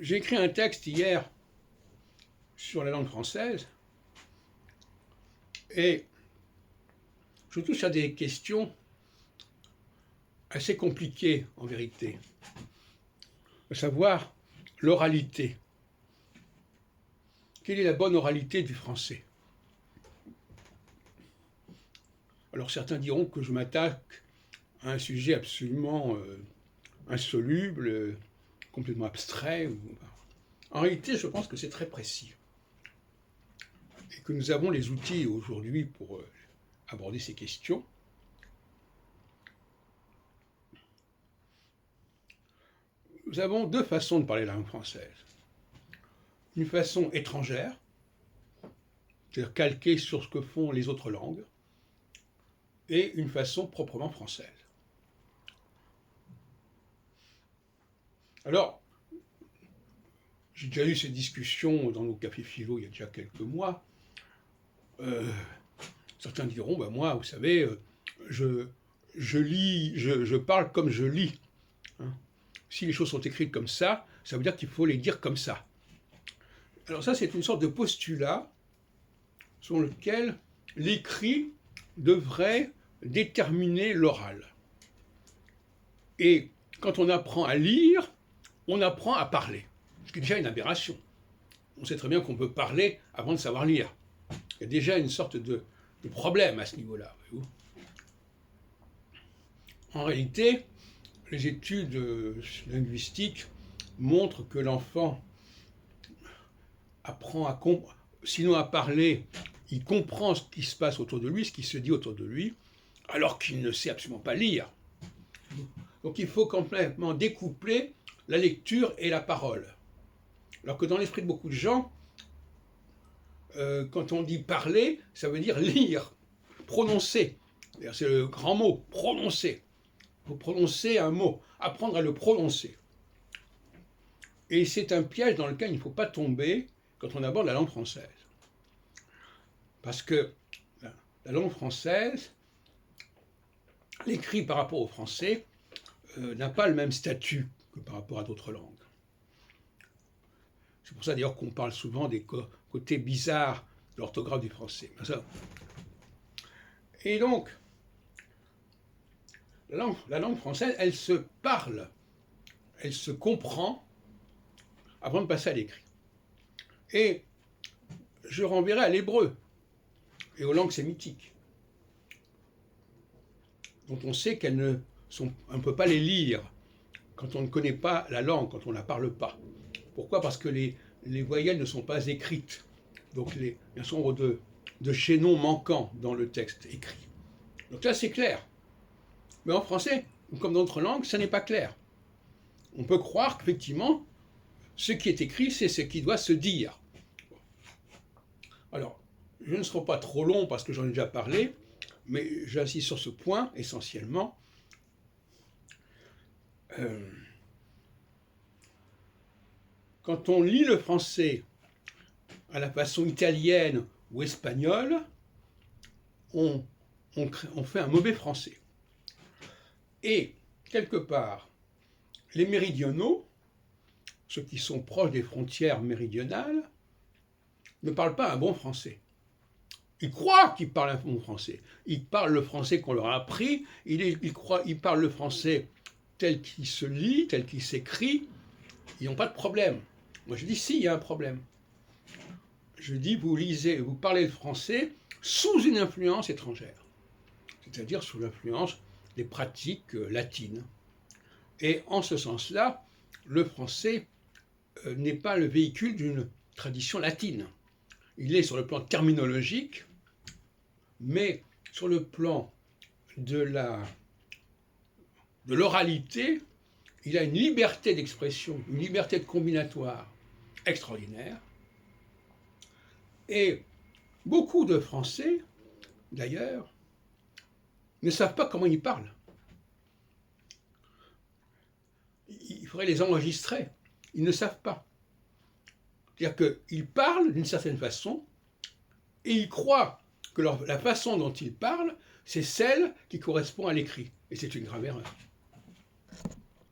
J'ai écrit un texte hier sur la langue française et je touche à des questions assez compliquées en vérité, à savoir l'oralité. Quelle est la bonne oralité du français? Alors certains diront que je m'attaque à un sujet absolument insoluble, complètement abstrait. En réalité, je pense que c'est très précis et que nous avons les outils aujourd'hui pour aborder ces questions. Nous avons deux façons de parler la langue française. Une façon étrangère, c'est-à-dire calquée sur ce que font les autres langues, et une façon proprement française. Alors, j'ai déjà eu ces discussions dans nos cafés philo il y a déjà quelques mois. Certains diront, ben moi, vous savez, je parle comme je lis. Hein. Si les choses sont écrites comme ça veut dire qu'il faut les dire comme ça. Alors ça, c'est une sorte de postulat selon lequel l'écrit devrait déterminer l'oral. Et quand on apprend à lire, on apprend à parler, ce qui est déjà une aberration. On sait très bien qu'on peut parler avant de savoir lire. Il y a déjà une sorte de problème à ce niveau-là. En réalité, les études linguistiques montrent que l'enfant apprend sinon à parler, il comprend ce qui se passe autour de lui, ce qui se dit autour de lui, alors qu'il ne sait absolument pas lire. Donc il faut complètement découpler la lecture et la parole. Alors que dans l'esprit de beaucoup de gens, quand on dit parler, ça veut dire lire, prononcer. C'est le grand mot, prononcer. Il faut prononcer un mot, apprendre à le prononcer. Et c'est un piège dans lequel il ne faut pas tomber quand on aborde la langue française. Parce que la langue française, l'écrit par rapport au français, n'a pas le même statut que par rapport à d'autres langues. C'est pour ça d'ailleurs qu'on parle souvent des côtés bizarres de l'orthographe du français. Et donc, la langue française, elle se parle, elle se comprend avant de passer à l'écrit. Et je renverrai à l'hébreu et aux langues sémitiques, dont on sait on ne peut pas les lire quand on ne connaît pas la langue, quand on ne la parle pas. Pourquoi? Parce que les voyelles ne sont pas écrites. Donc il y a un certain nombre de chaînons manquants dans le texte écrit. Donc là, c'est clair. Mais en français, comme dans d'autres langues, ça n'est pas clair. On peut croire qu'effectivement, ce qui est écrit, c'est ce qui doit se dire. Alors, je ne serai pas trop long parce que j'en ai déjà parlé, mais j'insiste sur ce point essentiellement. Quand on lit le français à la façon italienne ou espagnole, on fait un mauvais français. Et, quelque part, les méridionaux, ceux qui sont proches des frontières méridionales, ne parlent pas un bon français. Ils croient qu'ils parlent un bon français. Ils parlent le français qu'on leur a appris, ils parlent le français tel qu'il se lit, tel qu'il s'écrit. Ils n'ont pas de problème. Moi je dis si, il y a un problème. Je dis vous parlez le français sous une influence étrangère, c'est-à-dire sous l'influence des pratiques latines. Et en ce sens-là, le français n'est pas le véhicule d'une tradition latine. Il est sur le plan terminologique, mais sur le plan de l'oralité, il a une liberté d'expression, une liberté de combinatoire extraordinaire. Et beaucoup de Français, d'ailleurs, ne savent pas comment ils parlent. Il faudrait les enregistrer. Ils ne savent pas. C'est-à-dire qu'ils parlent d'une certaine façon et ils croient que la façon dont ils parlent, c'est celle qui correspond à l'écrit. Et c'est une grave erreur.